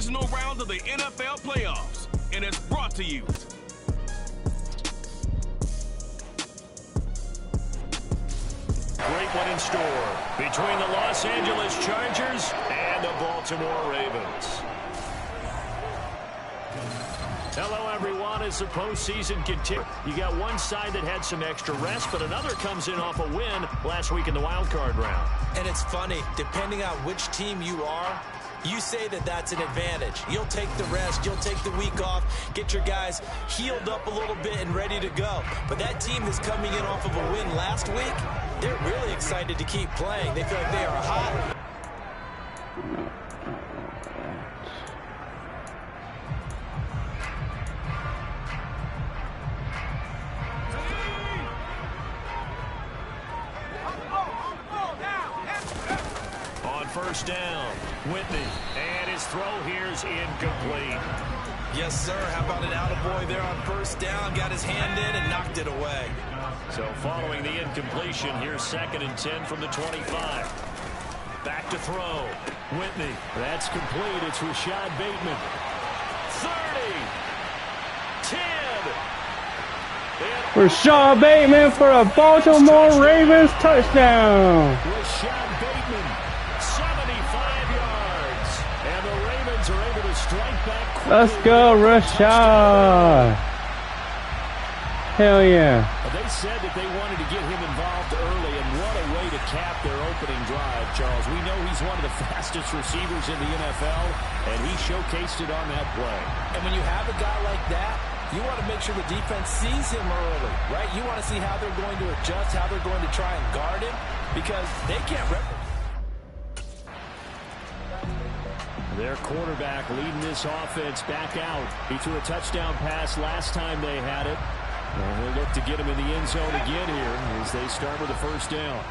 divisional round of the NFL playoffs, and it's brought to you. Great one in store between the Los Angeles Chargers and the Baltimore Ravens. Hello, everyone. As the postseason continues, you got one side that had some extra rest, but another comes in off a win last week in the wild card round. And it's funny, depending on which team you are, you say that that's an advantage. You'll take the rest, you'll take the week off, get your guys healed up a little bit and ready to go. But that team that's coming in off of a win last week, they're really excited to keep playing. They feel like they are hot. First down, Whitney, and his throw here is incomplete. Yes, sir. How about an attaboy there on first down? Got his hand in and knocked it away. So following the incompletion, here's 2nd and 10 from the 25. Back to throw. Whitney, that's complete. It's Rashad Bateman. 30, 10. Rashad Bateman for a Baltimore Ravens touchdown. Rashad Bateman, 75 yards. And the Ravens are able to strike back quickly. Let's go, Rashad. Hell yeah. They said that they wanted to get him involved early, and what a way to cap their opening drive, Charles. We know he's one of the fastest receivers in the NFL, and he showcased it on that play. And when you have a guy like that, you want to make sure the defense sees him early, right? You want to see how they're going to adjust, how they're going to try and guard him, because they can't Their quarterback leading this offense back out. He threw a touchdown pass last time they had it. And we'll look to get him in the end zone again here as they start with the first down.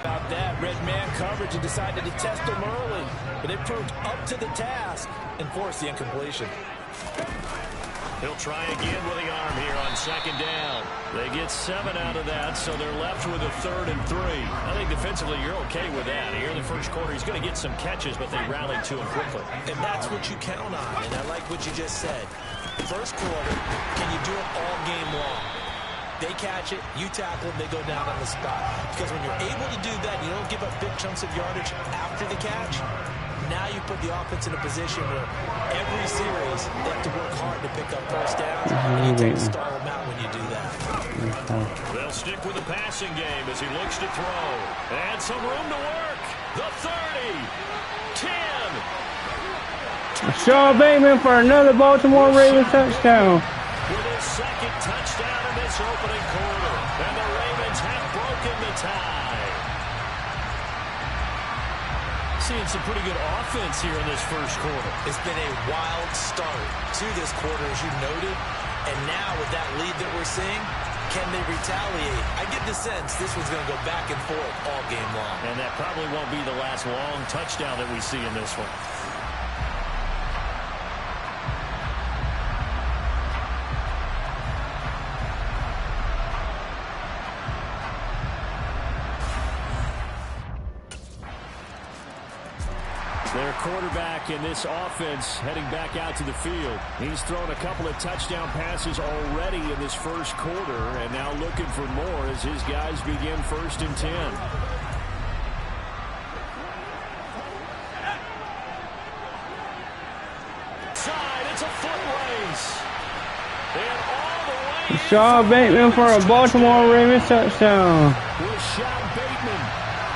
About that, red man coverage and decided to test him early, but it proved up to the task and forced the incompletion. He'll try again with the arm here on 2nd down. They get 7 out of that, so they're left with a 3rd and 3. I think defensively you're okay with that. Here in the first quarter, he's going to get some catches, but they rallied to him quickly. And that's what you count on, and I like what you just said. First quarter, can you do it all game long? They catch it, you tackle them, they go down on the spot. Because when you're able to do that, you don't give up big chunks of yardage after the catch. Now you put the offense in a position where every series they have to work hard to pick up first downs, and you can't stall them out when you do that. They'll stick with the passing game as he looks to throw. And some room to work. The 30, 10. Rashad Bateman for another Baltimore Ravens touchdown. With his 2nd touchdown in this opening quarter. And the Ravens have broken the tie. Seeing some pretty good offense here in this first quarter. It's been a wild start to this quarter, as you noted. And now with that lead that we're seeing, can they retaliate? I get the sense this one's going to go back and forth all game long. And that probably won't be the last long touchdown that we see in this one. Their quarterback in this offense heading back out to the field. He's thrown a couple of touchdown passes already in this first quarter and now looking for more as his guys begin 1st and 10. Side, it's a foot race. And all the way. Rashad Bateman for a Baltimore Ravens touchdown. Rashad Bateman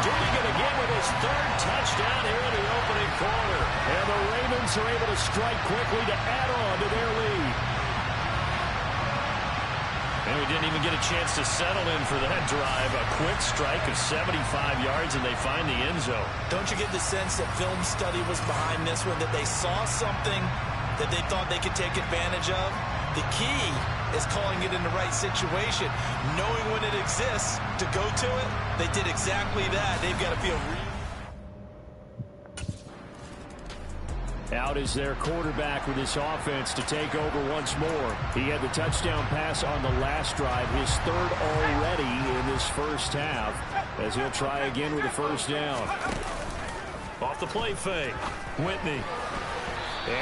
doing it again with his 3rd touchdown here in the opening quarter. And the Ravens are able to strike quickly to add on to their lead. And we didn't even get a chance to settle in for that drive. A quick strike of 75 yards, and they find the end zone. Don't you get the sense that film study was behind this one, that they saw something that they thought they could take advantage of? The key is calling it in the right situation, knowing when it exists to go to it. They did exactly that. They've got to feel real. Out is their quarterback with his offense to take over once more. He had the touchdown pass on the last drive, his 3rd already in this first half, as he'll try again with a 1st down. Off the play fake, Whitney. And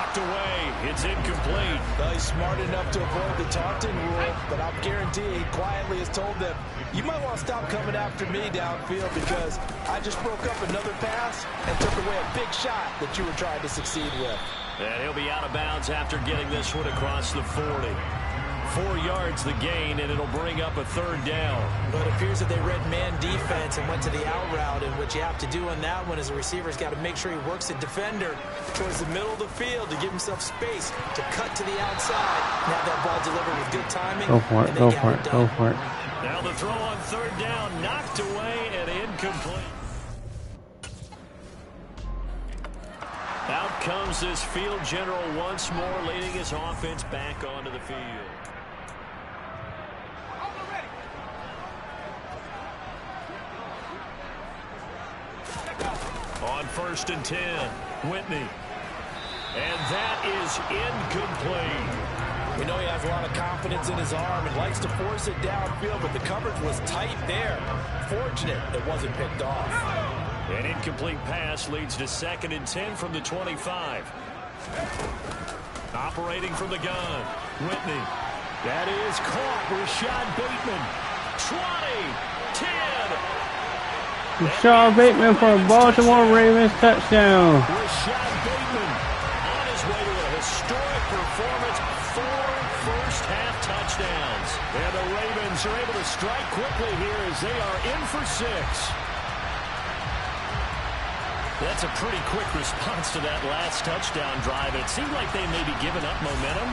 knocked away. It's incomplete. Well, he's smart enough to avoid the taunting rule, but I'll guarantee he quietly has told them, you might want to stop coming after me downfield because I just broke up another pass and took away a big shot that you were trying to succeed with. And he'll be out of bounds after getting this one across the 40. 4 yards the gain, and it'll bring up a third down. But it appears that they read man defense and went to the out route, and what you have to do on that one is a receiver's got to make sure he works a defender towards the middle of the field to give himself space to cut to the outside and have that ball delivered with good timing. Go for it, go for it, go for it. Now the throw on third down, knocked away and incomplete. Out comes this field general once more, leading his offense back onto the field. On 1st and 10, Whitney. And that is incomplete. We know he has a lot of confidence in his arm and likes to force it downfield, but the coverage was tight there. Fortunate it wasn't picked off. An incomplete pass leads to 2nd and 10 from the 25. Operating from the gun, Whitney. That is caught. Rashad Bateman. 20, 10. Rashad Bateman for a Baltimore Ravens touchdown. Rashad Bateman on his way to a historic performance. 4 first-half touchdowns. And the Ravens are able to strike quickly here as they are in for 6. That's a pretty quick response to that last touchdown drive. It seemed like they may be giving up momentum.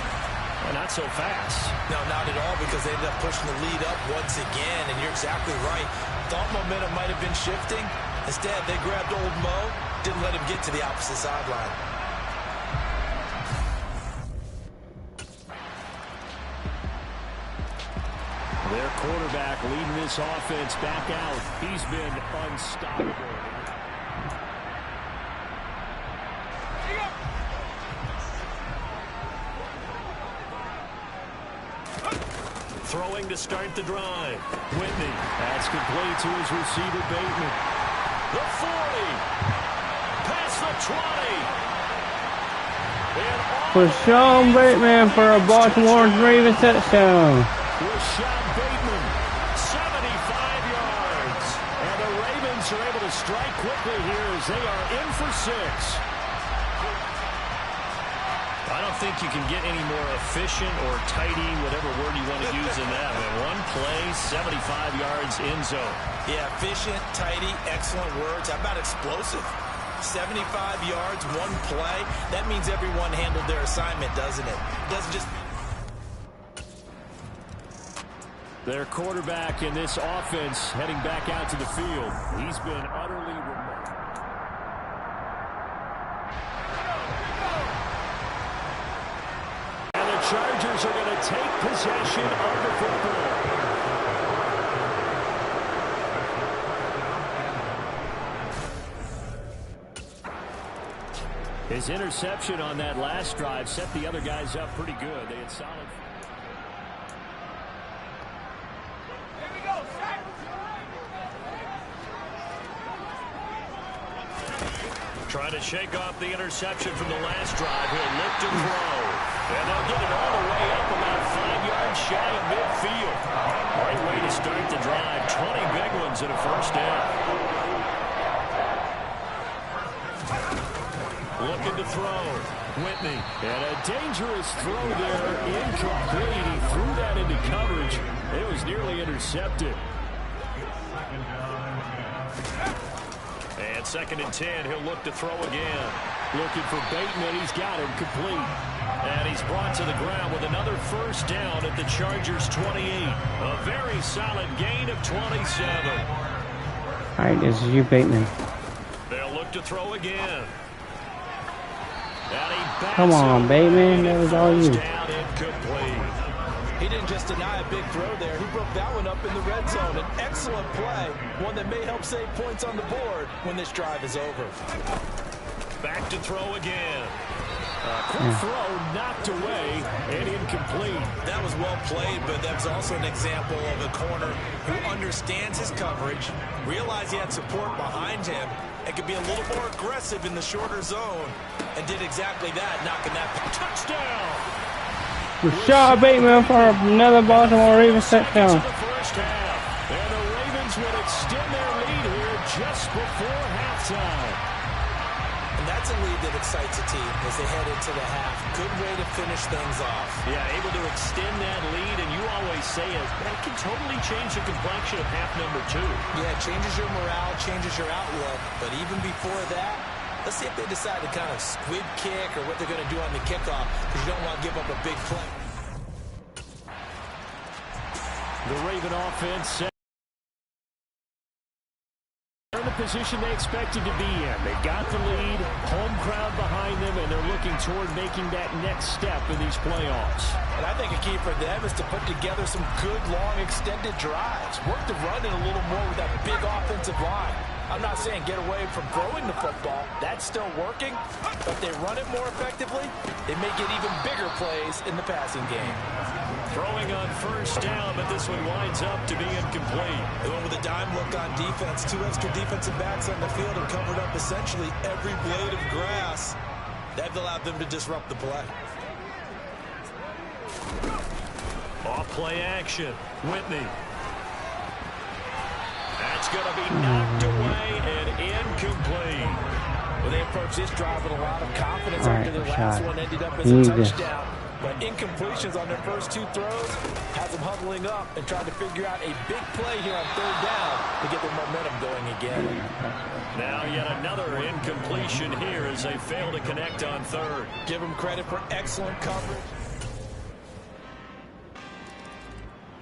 Well, not so fast. No, not at all, because they ended up pushing the lead up once again, and you're exactly right. Thought momentum might have been shifting. Instead, they grabbed old Mo, didn't let him get to the opposite sideline. Their quarterback leading this offense back out. He's been unstoppable. Throwing to start the drive. Whitney. That's complete to his receiver, Bateman. The 40. Past the 20. Rashad Bateman for a Baltimore Ravens touchdown. Rashad Bateman, 75 yards. And the Ravens are able to strike quickly here as they are in for 6. I don't think you can get any more efficient or tidy, whatever word you want to use in that. One play, 75 yards in zone. Yeah, efficient, tidy, excellent words. How about explosive? 75 yards, one play. That means everyone handled their assignment, doesn't it? It doesn't just... Their quarterback in this offense heading back out to the field. He's been utterly remarkable. Chargers are going to take possession of the football. His interception on that last drive set the other guys up pretty good. They had solid. Here we go, trying to shake off the interception from the last drive. He'll look to throw. And they'll get it all the way up about 5 yards shy of midfield. Great way to start the drive. 20 big ones in a first down. Looking to throw. Whitney. And a dangerous throw there. Incomplete. He threw that into coverage. It was nearly intercepted. And 2nd and 10. He'll look to throw again. Looking for Bateman. He's got him complete. And he's brought to the ground with another first down at the Chargers' 28. A very solid gain of 27. All right, this is you, Bateman. They'll look to throw again. And he Come on, Bateman. That was all you. Down incomplete. He didn't just deny a big throw there. He broke that one up in the red zone. An excellent play. One that may help save points on the board when this drive is over. Back to throw again. Quick throw knocked away and incomplete. That was well played, but that's also an example of a corner who understands his coverage, realized he had support behind him, and could be a little more aggressive in the shorter zone, and did exactly that, knocking that touchdown. Rashad Bateman for another Baltimore Ravens touchdown. And the Ravens would extend their lead here just before halftime. And that's a lead that excites a team as they head into the half. Good way to finish things off. Yeah, able to extend that lead, and you always say it, that can totally change the complexion of half number 2. Yeah, it changes your morale, changes your outlook. But even before that, let's see if they decide to kind of squib kick or what they're going to do on the kickoff, because you don't want to give up a big play. The Raven offense set in the position they expected to be in. They got the lead, home crowd behind them, and they're looking toward making that next step in these playoffs. And I think a key for them is to put together some good, long, extended drives. Work the run in a little more with that big offensive line. I'm not saying get away from throwing the football. That's still working. But if they run it more effectively, they may get even bigger plays in the passing game. Throwing on first down, but this one winds up to be incomplete. They went with a dime look on defense. 2 extra defensive backs on the field and covered up essentially every blade of grass. That allowed them to disrupt the play. Off play action. Whitney. That's going to be knocked away and incomplete. Well, they approached this drive with a lot of confidence after their last one ended up as a touchdown. But incompletions on their first 2 throws has them huddling up and trying to figure out a big play here on 3rd down to get their momentum going again. Now yet another incompletion here as they fail to connect on 3rd. Give them credit for excellent coverage.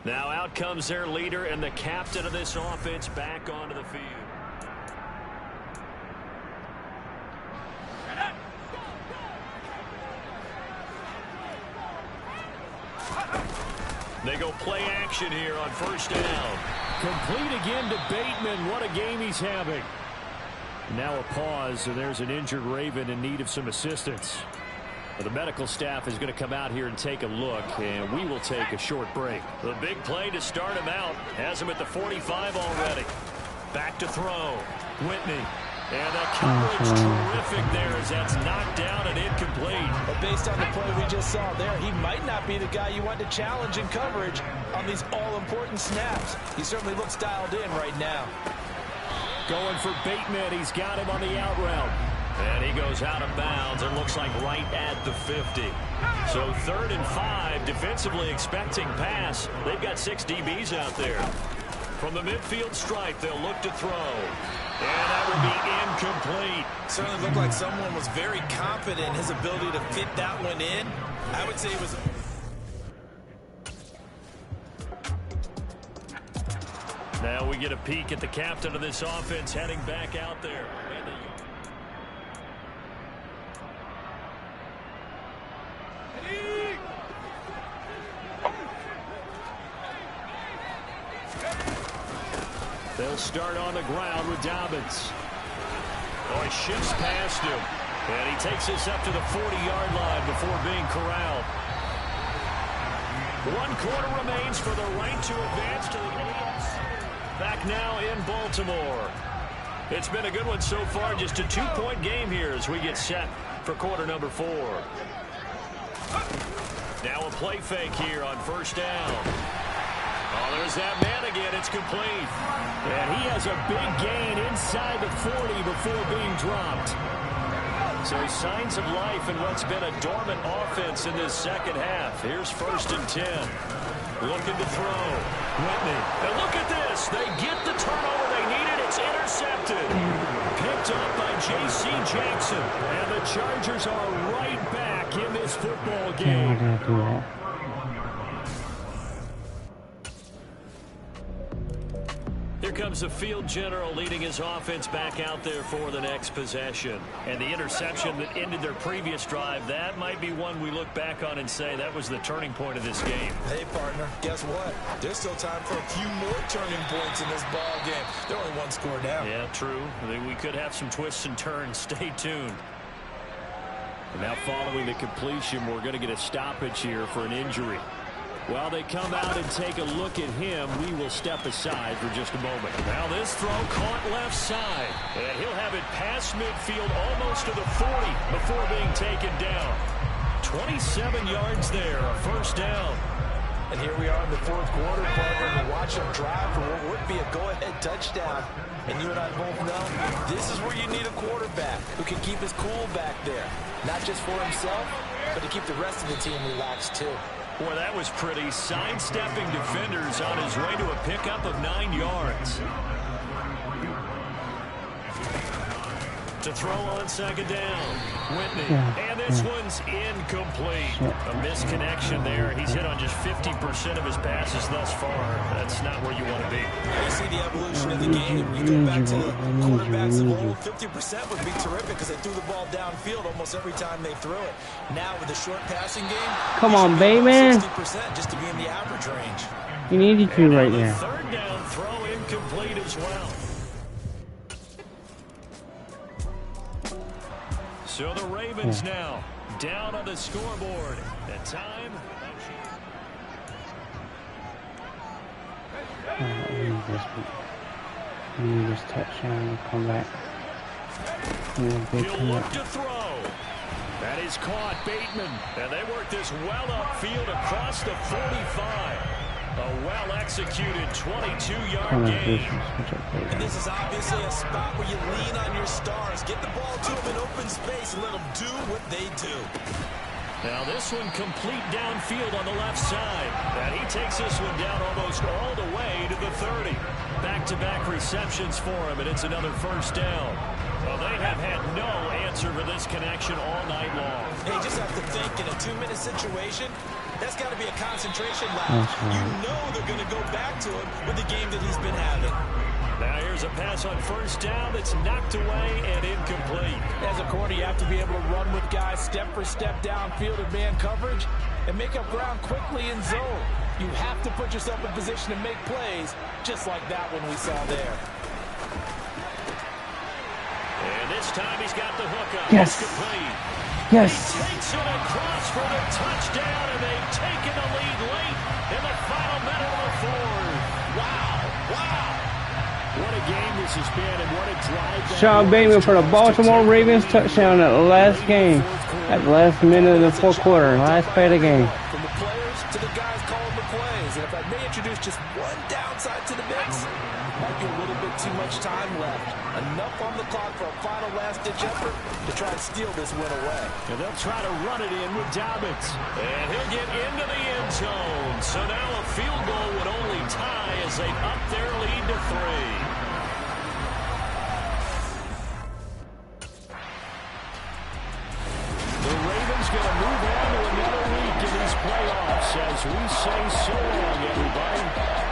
Now out comes their leader and the captain of this offense back onto the field. They go play action here on first down. Complete again to Bateman. What a game he's having. Now a pause, and there's an injured Raven in need of some assistance. The medical staff is going to come out here and take a look, and we will take a short break. The big play to start him out has him at the 45 already. Back to throw. Whitney. And the coverage terrific there as that's knocked down and incomplete. But based on the play we just saw there, he might not be the guy you want to challenge in coverage on these all-important snaps. He certainly looks dialed in right now. Going for Bateman. He's got him on the out route. And he goes out of bounds. It looks like right at the 50. So 3rd and 5, defensively expecting pass. They've got 6 DBs out there. From the midfield stripe, they'll look to throw. And that would be incomplete. Certainly looked like someone was very confident in his ability to fit that one in. I would say it was... Now we get a peek at the captain of this offense heading back out there. They'll start on the ground with Dobbins. Oh, he shifts past him. And he takes this up to the 40-yard line before being corralled. 1 quarter remains for the right to advance to the AFC. Back now in Baltimore. It's been a good one so far. Just a 2-point game here as we get set for quarter number 4. Now a play fake here on first down. Oh, there's that man again. It's complete. And he has a big gain inside the 40 before being dropped. So signs of life in what's been a dormant offense in this second half. Here's 1st and 10. Looking to throw. Whitney. And look at this. They get the turnover they needed. It's intercepted. Picked up by J.C. Jackson. And the Chargers are right back in this football game. Here comes the field general leading his offense back out there for the next possession. And the interception that ended their previous drive, that might be one we look back on and say that was the turning point of this game. Hey, partner, guess what? There's still time for a few more turning points in this ball game. They're only 1 score down. Yeah, true. We could have some twists and turns. Stay tuned. And now following the completion, we're going to get a stoppage here for an injury. While they come out and take a look at him, we will step aside for just a moment. Now this throw caught left side. And he'll have it past midfield almost to the 40 before being taken down. 27 yards there, a first down. And here we are in the fourth quarter, partner, and watch him drive for what would be a go-ahead touchdown. And you and I both know this is where you need a quarterback who can keep his cool back there. Not just for himself, but to keep the rest of the team relaxed too. Boy, that was pretty. Sidestepping defenders on his way to a pickup of 9 yards. To throw on second down. Whitney. And this one's incomplete. A misconnection there. He's hit on just 50% of his passes thus far. That's not where you want to be. You see the evolution of the game. You go back to the quarterbacks of old, 50% would be terrific because they threw the ball downfield almost every time they threw it. Now with the short passing game, come on, Bateman. 60% just to be in the average range. You need to right now. Third down throw incomplete as well. So the Ravens now down on the scoreboard. At time. We need this touchdown and come back. He'll look to throw. That is caught. Bateman. And they work this well upfield across the 45. A well-executed 22-yard gain. And this is obviously a spot where you lean on your stars. Get the ball to them in open space and let them do what they do. Now this one complete downfield on the left side. And he takes this one down almost all the way to the 30. Back-to-back receptions for him, and it's another first down. Well, they have had no answer for this connection all night long. They just have to think in a 2-minute situation. That's got to be a concentration lapse. You know they're going to go back to him with the game that he's been having. Now here's a pass on first down that's knocked away and incomplete. As a corner, you have to be able to run with guys step for step downfield in man coverage and make up ground quickly in zone. You have to put yourself in position to make plays, just like that one we saw there. And this time he's got the hook up. Yes. It's complete. Yes. He takes it across for the touchdown, and they've taken the lead late in the final minute of the fourth. Wow. Wow. What a game this has been, and what a drive. Sean Bateman for the Baltimore Ravens touchdown at the last game. At the last minute of the fourth quarter. Last play of the game. From the players to the guys calling the plays. And if I may introduce just one downside to the mix, might be a little bit too much time left. Enough on the clock for a final last-ditch effort to try and steal this win away. And they'll try to run it in with Dobbins. And he'll get into the end zone. So now a field goal would only tie as they up their lead to 3. The Ravens going to move on to another week in these playoffs as we say so long, everybody.